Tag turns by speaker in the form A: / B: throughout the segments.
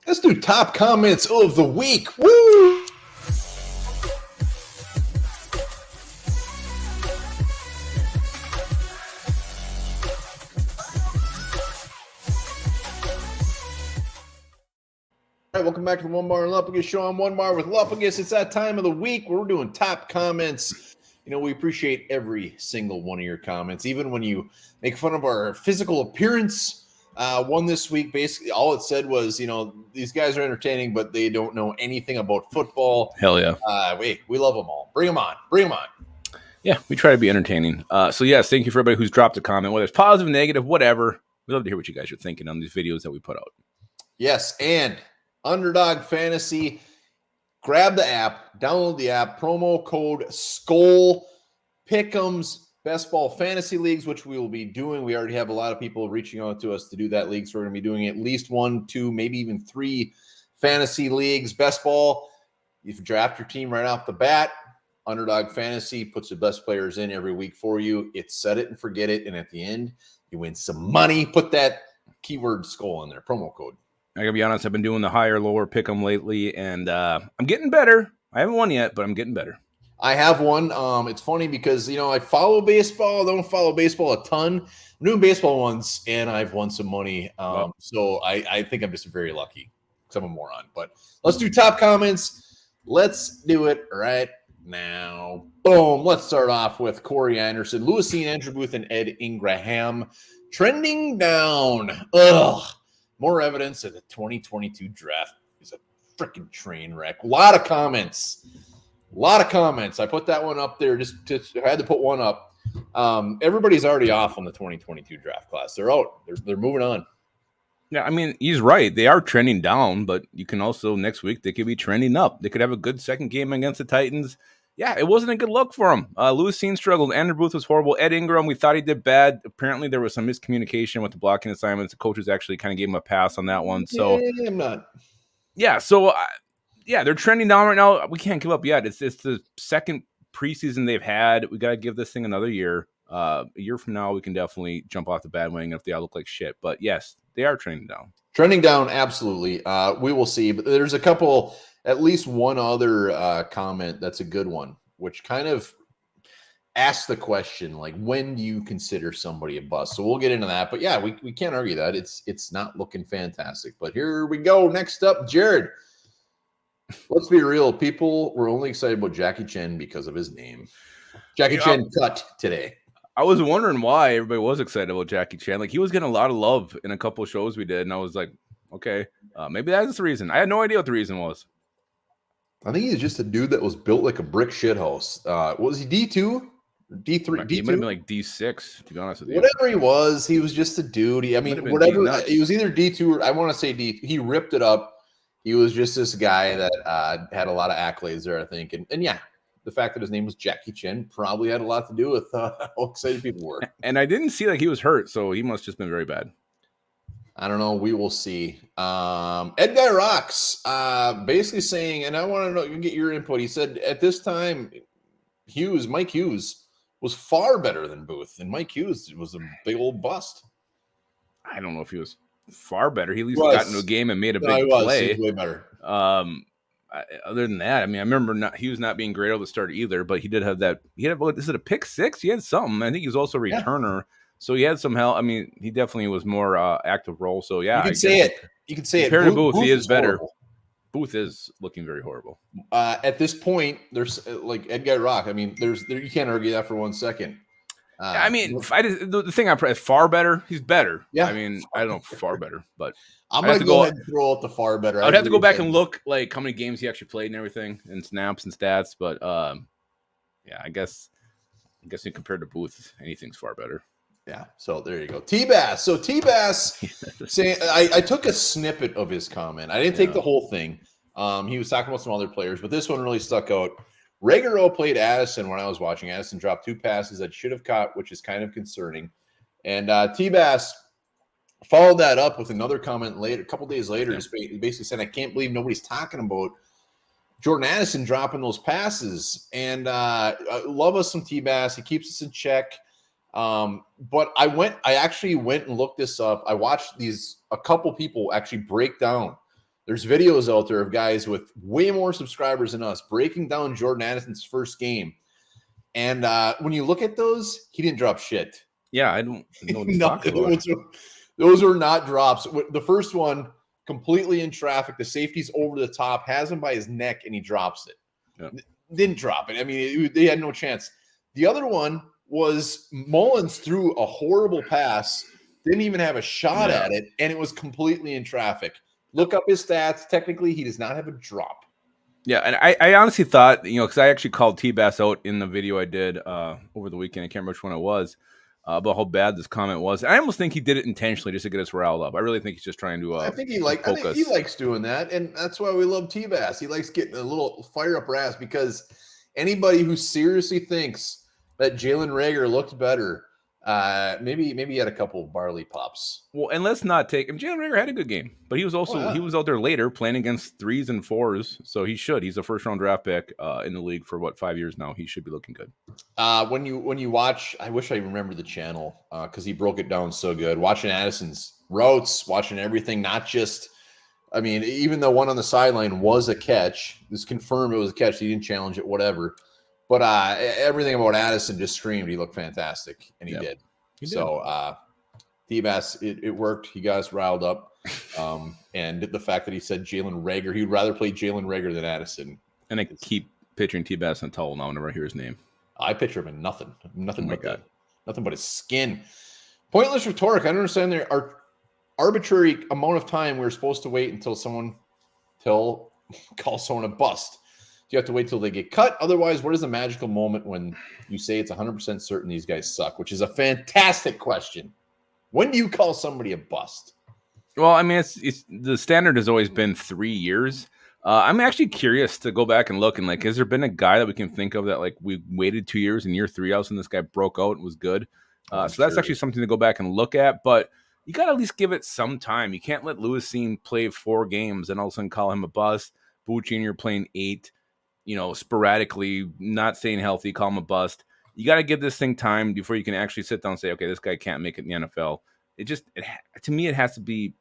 A: Let's do top comments of the week. Woo! All right, welcome back to the Onebar and Lupagus show. I'm Onebar with Lupagus. It's that time of the week where we're doing top comments. You know, we appreciate every single one of your comments, even when you make fun of our physical appearance. One this week, basically, all it said was, you know, these guys are entertaining, but they don't know anything about football.
B: Hell yeah.
A: We love them all. Bring them on. Bring them on.
B: Yeah, we try to be entertaining. So, yes, thank you for everybody who's dropped a comment, whether it's positive, negative, whatever. We love to hear what you guys are thinking on these videos that we put out.
A: Yes, and Underdog Fantasy, grab the app, download the app, promo code SKOL, Pick'ems, Best Ball Fantasy Leagues, which we will be doing. We already have a lot of people reaching out to us to do that league, so we're going to be doing at least 1, 2, maybe even 3 fantasy leagues. Best Ball, if you draft your team right off the bat, Underdog Fantasy puts the best players in every week for you. It's set it and forget it, and at the end, you win some money. Put that keyword SKOL in there, promo code.
B: I gotta be honest, I've been doing the higher, lower pick 'em lately, and I'm getting better. I haven't won yet, but I'm getting better.
A: I have one. It's funny because, you know, I follow baseball. I don't follow baseball a ton. I'm doing baseball ones, and I've won some money. So I think I'm just very lucky because I'm a moron. But let's do top comments. Let's do it right now. Boom. Let's start off with Corey Anderson, Lewisine, Andrew Booth, and Ed Ingraham trending down. Ugh. More evidence that the 2022 draft is a freaking train wreck. A lot of comments. I put that one up there. Just I had to put one up. Everybody's already off on the 2022 draft class. They're out. They're moving on.
B: Yeah, I mean, he's right. They are trending down, but you can also, next week, they could be trending up. They could have a good second game against the Titans. Yeah, it wasn't a good look for him. Lewisine struggled. Andrew Booth was horrible. Ed Ingram, we thought he did bad. Apparently, there was some miscommunication with the blocking assignments. The coaches actually kind of gave him a pass on that one. So,
A: yeah, I'm not.
B: Yeah, so, they're trending down right now. We can't give up yet. It's the second preseason they've had. We got to give this thing another year. A year from now, we can definitely jump off the bandwagon if they all look like shit. But, yes, they are trending down.
A: Trending down, absolutely. We will see. But there's a couple, at least one other comment that's a good one, which kind of asks the question, like, when do you consider somebody a bust? So we'll get into that. But, yeah, we can't argue that. It's not looking fantastic. But here we go. Next up, Jared. Let's be real. People were only excited about Jackie Chan because of his name. Jackie Chan cut today.
B: I was wondering why everybody was excited about Jackie Chan. Like, he was getting a lot of love in a couple of shows we did, and I was like, okay, maybe that's the reason. I had no idea what the reason was.
A: I think he's just a dude that was built like a brick shithouse. Was he D2? D3?
B: He
A: D2?
B: might have been like D6, to be honest with you.
A: Whatever he was just a dude. He was either D2 or I want to say D. He ripped it up. He was just this guy that had a lot of accolades there, I think. And yeah, the fact that his name was Jackie Chan probably had a lot to do with how excited people were.
B: And I didn't see like he was hurt, so he must have just been very bad.
A: I don't know. We will see. Ed Guy Rocks basically saying, and I want to get your input. He said at this time, Mike Hughes was far better than Booth, and Mike Hughes was a big old bust.
B: I don't know if he was far better. He at least got into a game and made a big play.
A: He was way better.
B: Other than that, I mean, I remember Hughes not being great at the start either, but he did have that. He had, is it a pick six? He had something. I think he was also a returner. Yeah. So he had some help. I mean, he definitely was more active role. So yeah,
A: you can say it. You can say it.
B: Compared to Booth, he is better. Horrible. Booth is looking very horrible.
A: At this point, there's like Ed Guy Rock. I mean, you can't argue that for 1 second.
B: I mean, the thing I probably far better. He's better. Yeah. I mean, I don't know far better, but
A: I'm gonna go ahead and throw out the far better.
B: I'd have to go back and look like how many games he actually played and everything, and snaps and stats. But yeah, I guess compared to Booth, anything's far better.
A: Yeah. So there you go. T-Bass. So T-Bass saying, I took a snippet of his comment. I didn't take the whole thing. He was talking about some other players, but this one really stuck out. Regaro played Addison when I was watching. Addison dropped 2 passes that should have caught, which is kind of concerning. And T-Bass followed that up with another comment later, a couple days later, basically saying, I can't believe nobody's talking about Jordan Addison dropping those passes. And I love us some T-Bass. He keeps us in check. But I actually went and looked this up. I watched a couple people actually break down There's videos out there of guys with way more subscribers than us breaking down Jordan Addison's first game. And when you look at those, he didn't drop shit.
B: Yeah, I don't know what he's talking about.
A: Those were not drops. The first one, completely in traffic. The safety's over the top, has him by his neck, and he drops it. Yeah. Didn't drop it. I mean, they had no chance. The other one was Mullins threw a horrible pass, didn't even have a shot at it, and it was completely in traffic. Look up his stats. Technically, he does not have a drop.
B: Yeah, and I honestly thought, because I actually called T-Bass out in the video I did over the weekend. I can't remember which one it was, about how bad this comment was. I almost think he did it intentionally just to get us riled up. I really think he's just trying to
A: I think he likes doing that, and that's why we love T-Bass. He likes getting a little fire up our ass, because anybody who seriously thinks that Jalen Reagor looked better, maybe he had a couple of barley pops.
B: Well, and let's not take him. Jalen Reagor had a good game, but he was also he was out there later playing against 3s and 4s, so he's a first round draft pick in the league for 5 years now. He should be looking good.
A: When you watch, I wish I remembered the channel because he broke it down so good. Watching Addison's routes, watching everything, not just. I mean, even the one on the sideline was a catch. It's confirmed it was a catch. He didn't challenge it, whatever. But everything about Addison just screamed he looked fantastic, and he did. So T-Bass, it worked. He got us riled up. And the fact that he said Jalen Reagor, he'd rather play Jalen Reagor than Addison.
B: And I keep picturing T-Bass in a towel now whenever I hear his name.
A: I picture him in nothing but his skin. Pointless rhetoric. I don't understand there are arbitrary amount of time we're supposed to wait until call someone a bust. You have to wait till they get cut. Otherwise, what is the magical moment when you say it's 100% certain these guys suck, which is a fantastic question. When do you call somebody a bust?
B: Well, I mean, it's the standard has always been 3 years. I'm actually curious to go back and look and has there been a guy that we can think of that we waited 2 years and year 3 out and this guy broke out and was good? So that's actually something to go back and look at. But you got to at least give it some time. You can't let Lewis Cine play 4 games and all of a sudden call him a bust. Boot Jr. playing 8. Sporadically, not staying healthy, call him a bust. You got to give this thing time before you can actually sit down and say, okay, this guy can't make it in the NFL. To me, it has to be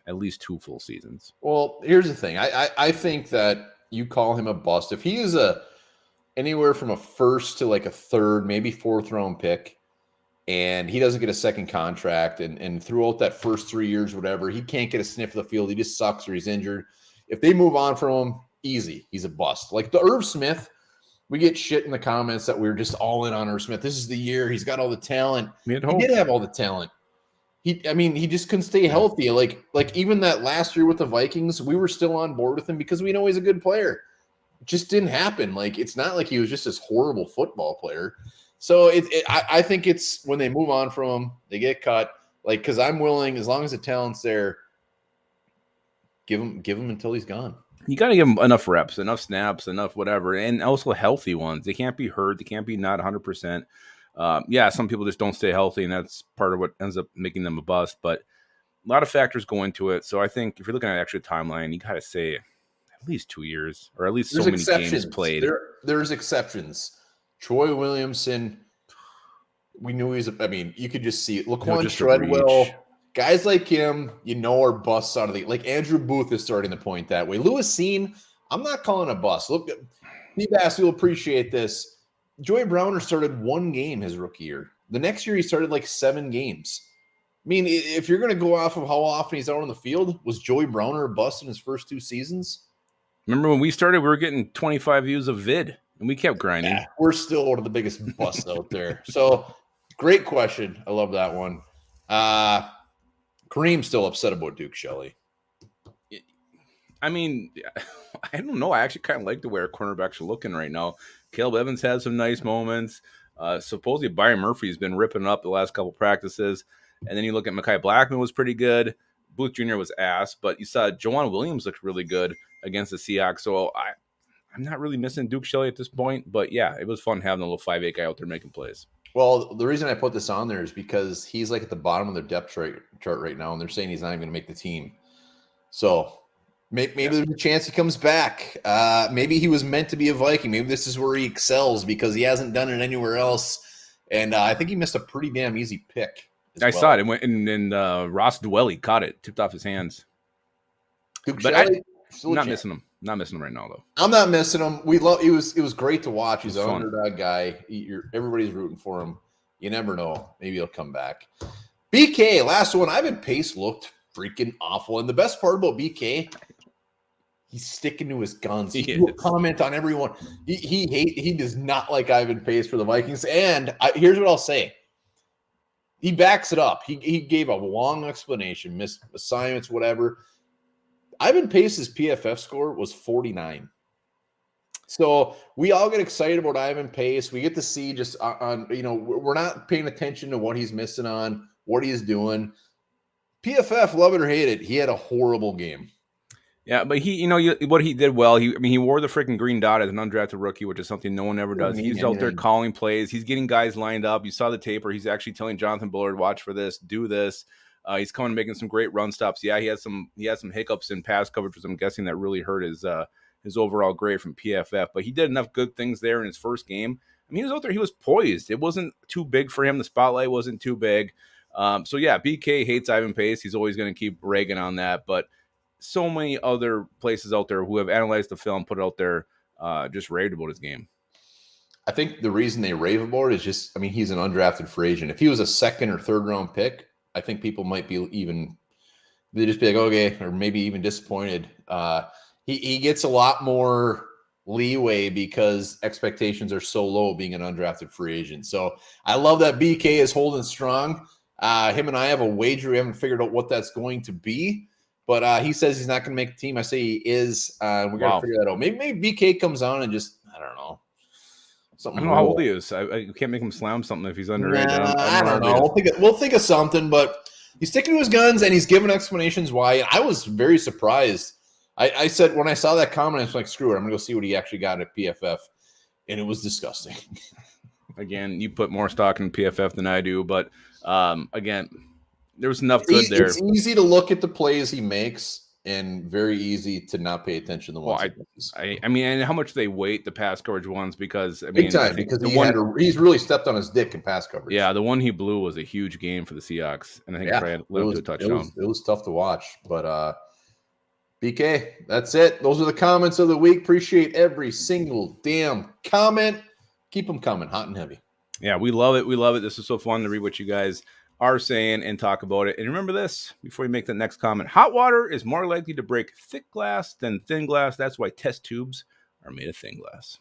B: at least 2 full seasons.
A: Well, here's the thing. I think that you call him a bust. If he is anywhere from a first to a third, maybe 4th round pick, and he doesn't get a second contract, and throughout that first 3 years, whatever, he can't get a sniff of the field. He just sucks or he's injured. If they move on from him, easy. He's a bust. Like the Irv Smith, we get shit in the comments that we're just all in on Irv Smith. This is the year. He's got all the talent. He did have all the talent. He just couldn't stay healthy. Like even that last year with the Vikings, we were still on board with him because we know he's a good player. It just didn't happen. It's not like he was just this horrible football player. So I think it's when they move on from him, they get cut. Because I'm willing, as long as the talent's there, give him until he's gone.
B: You got to give them enough reps, enough snaps, enough whatever, and also healthy ones. They can't be hurt. They can't be not 100%. Some people just don't stay healthy, and that's part of what ends up making them a bust. But a lot of factors go into it. So I think if you're looking at actual timeline, you got to say at least 2 years or at least so many games played.
A: There's exceptions. Troy Williamson, we knew he was – you could just see it. Laquan Treadwell – guys like him, are busts out of the – Andrew Booth is starting to point that way. Lewis Cine, I'm not calling a bust. Look, P-Bass, you'll appreciate this. Joey Browner started 1 game his rookie year. The next year he started 7 games. If you're going to go off of how often he's out on the field, was Joey Browner a bust in his first 2 seasons?
B: Remember when we started, we were getting 25 views of vid, and we kept grinding.
A: Yeah, we're still one of the biggest busts out there. So, great question. I love that one. Kareem's still upset about Duke Shelley.
B: I don't know. I actually kind of like the way our cornerbacks are looking right now. Caleb Evans had some nice moments. Supposedly Byron Murphy's been ripping up the last couple practices. And then you look at Mekhi Blackman was pretty good. Booth Jr. was ass. But you saw Jawan Williams looked really good against the Seahawks. So I'm not really missing Duke Shelley at this point. But, yeah, it was fun having a little 5'8" guy out there making plays.
A: Well, the reason I put this on there is because he's at the bottom of their depth chart right now, and they're saying he's not even going to make the team. So maybe there's a chance he comes back. Maybe he was meant to be a Viking. Maybe this is where he excels because he hasn't done it anywhere else. And I think he missed a pretty damn easy pick.
B: I saw it. It went, and Ross Dwelly caught it, tipped off his hands.
A: Duke
B: But
A: Shelley,
B: I'm
A: still a
B: not
A: champ.
B: missing him. Not missing him right now though.
A: I'm not missing him. We love. It was great to watch. He's
B: It's
A: an
B: fun.
A: underdog guy. Everybody's rooting for him. You never know. Maybe he'll come back. BK, last one. Ivan Pace looked freaking awful, and the best part about BK, he's sticking to his guns. He will comment on everyone. He does not like Ivan Pace for the Vikings. And here's what I'll say. He backs it up. He gave a long explanation, missed assignments, whatever. Ivan Pace's PFF score was 49. So we all get excited about Ivan Pace. We get to see just on we're not paying attention to what he's missing on, what he's doing. PFF, love it or hate it, he had a horrible game.
B: Yeah, but what he did well. He wore the freaking green dot as an undrafted rookie, which is something no one ever does. He's out there calling plays. He's getting guys lined up. You saw the tape where he's actually telling Jonathan Bullard, "Watch for this, do this." He's coming, making some great run stops. Yeah, he had some hiccups in pass coverage, which I'm guessing that really hurt his overall grade from PFF. But he did enough good things there in his first game. I mean, he was out there. He was poised. It wasn't too big for him. The spotlight wasn't too big. So yeah, BK hates Ivan Pace. He's always going to keep ragging on that, but so many other places out there who have analyzed the film, put it out there, just raved about his game.
A: I think the reason they rave about it is just, he's an undrafted free agent. If he was a second or third round pick, I think people might be they just be like, okay, or maybe even disappointed. He gets a lot more leeway because expectations are so low being an undrafted free agent. So I love that BK is holding strong. Him and I have a wager. We haven't figured out what that's going to be. But he says he's not going to make the team. I say he is. We got to figure that out. Maybe BK comes on and just, I don't know.
B: I don't know how old he is. I can't make him slam something if he's underage.
A: I don't know. We'll think of something, but he's sticking to his guns and he's giving explanations why. And I was very surprised. I said when I saw that comment, I was like, screw it. I'm going to go see what he actually got at PFF. And it was disgusting.
B: Again, you put more stock in PFF than I do. But again, there was enough good there.
A: It's easy to look at the plays he makes and very easy to not pay attention to the ones
B: and how much they weight the pass coverage ones because
A: big time because he's really stepped on his dick in pass coverage.
B: Yeah, the one he blew was a huge game for the Seahawks, and I think Trey lived to a touchdown.
A: It was tough to watch, but BK, that's it. Those are the comments of the week. Appreciate every single damn comment. Keep them coming, hot and heavy.
B: Yeah, we love it. We love it. This is so fun to read what you guys are saying and talk about it. And remember this, before you make the next comment, hot water is more likely to break thick glass than thin glass. That's why test tubes are made of thin glass.